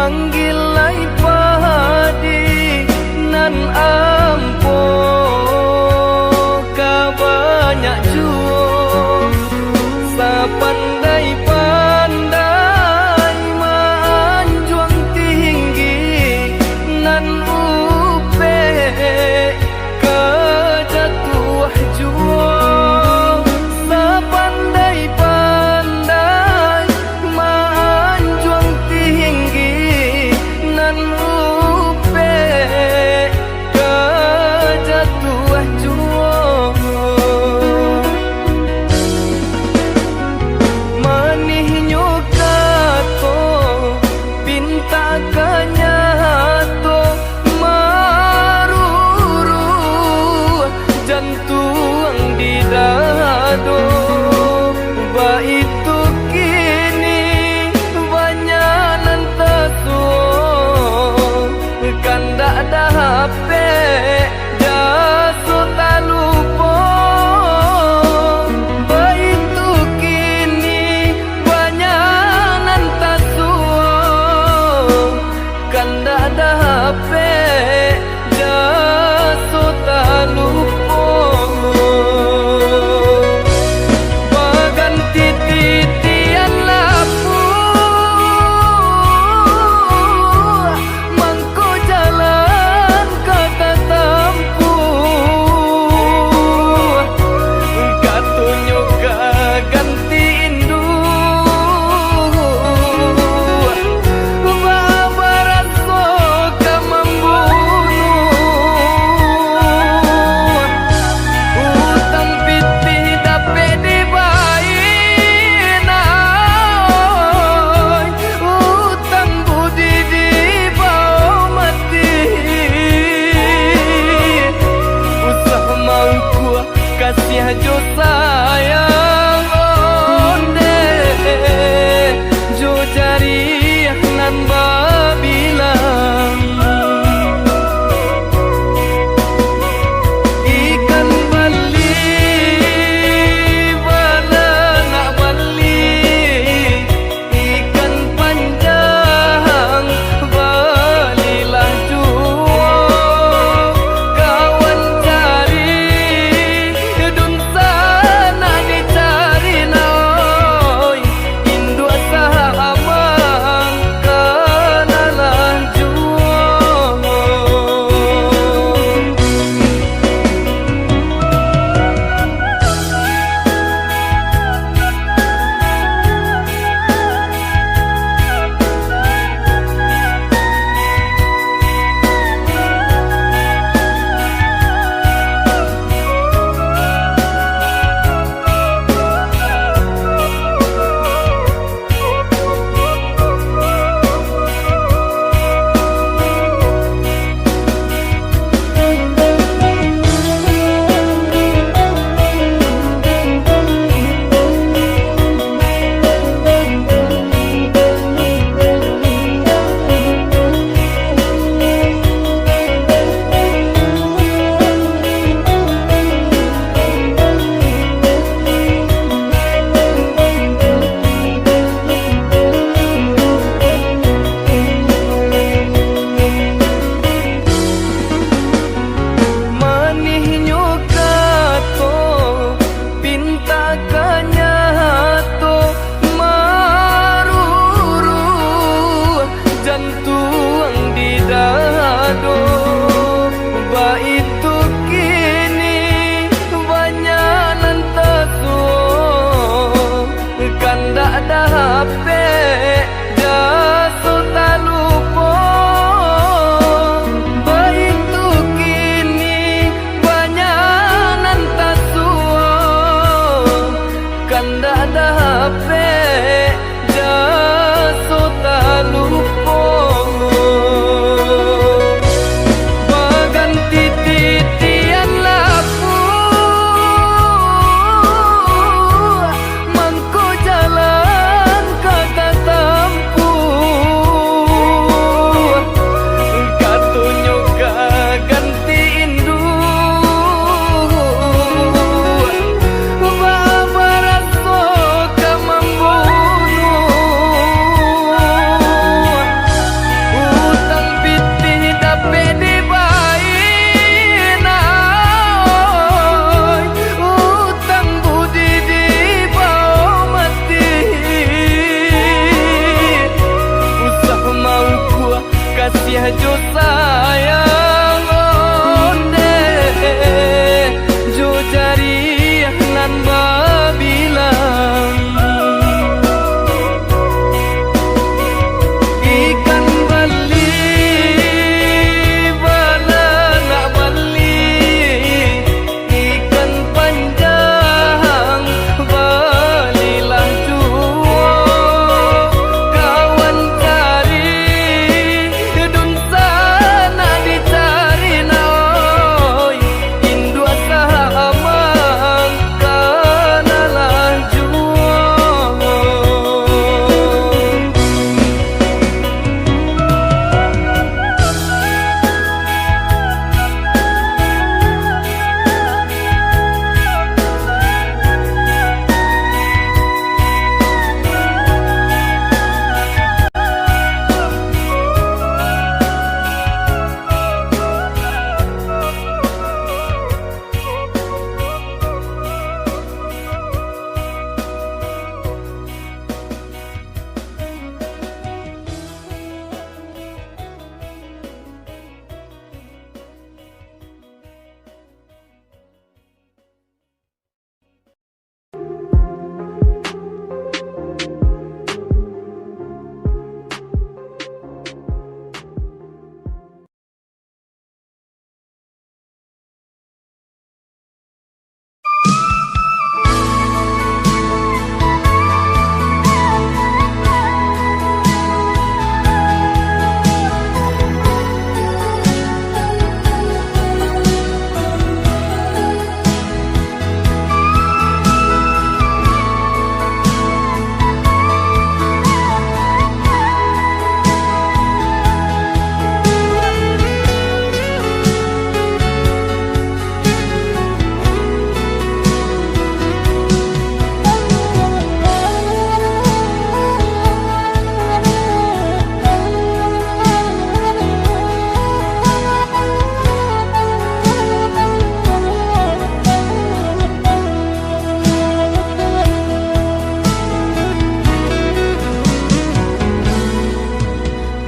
manggilai padi nan ampo ka banyak juo sapandai-pandai manjuang tinggi nan upe kejatuh juo sapandai-pandai manjuang tinggi nan upe kejatuh juo manihnya kato pinta kanyato maruru jantung di dado baitu kini banyak nantaso kanda ada HP jaso talupo baitu kini banyak nantaso kanda ada HP jaso talupo baganti titian lapu mangko jalan kata tampu katunyo ganti indu babaraso ka membunuh utang piti dape dibayin utang budi dibawa mati usah mangku kasih jo sayang onde jo jari nan babilang ikan bali bala nak bali ikan panjang balilah juo kawan cari dun sana dicari naoi indu sahamang kanalah juo manihnya kato pinta kanyato maruru jantung di dado baitu kini banyak nantaso kanda ada HP jaso talupo baitu kini banyak nantaso kanda ada HP jaso talupo baganti titian lapu mangko jalan kata jo sayang onde jo jari nan babilang ikan bali bala nak bali ikan panjang balilah juo kawan cari dun sana dicari naoi indua sahamang kanalah juo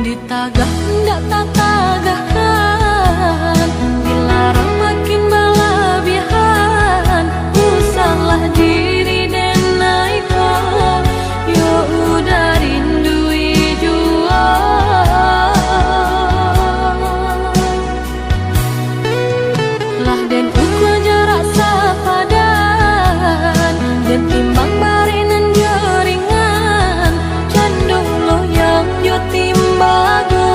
Ditagah hendak tak tagahan, dilarang makin berlebihan. Usahlah diri dan naiko, yo udah rindui jua. Lah den uku jarak sepadan, dan timbang barinan jaringan. Candung lo yang yo timbago,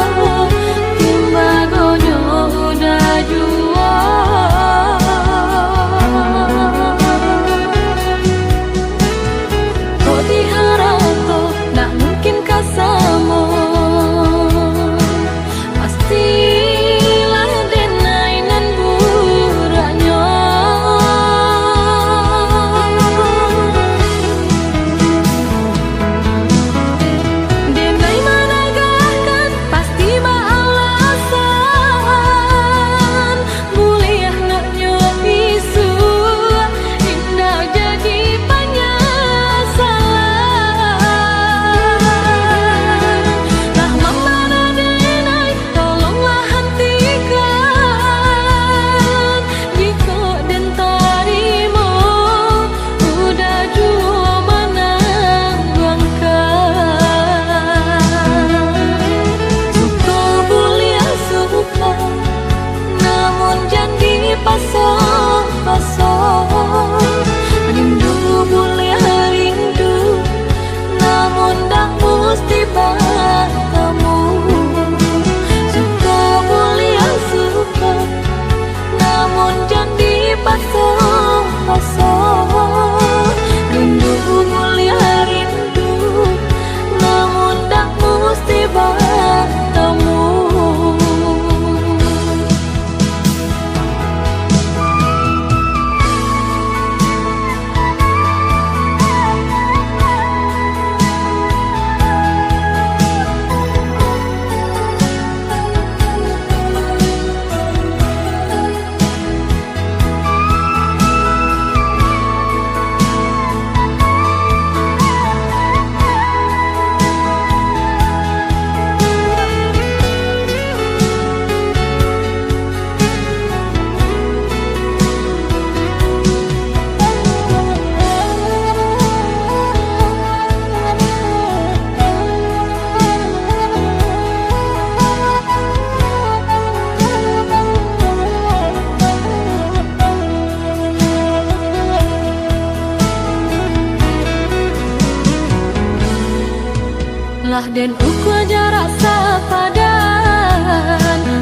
Lah den ukur jarak sepadan,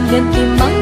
den timbang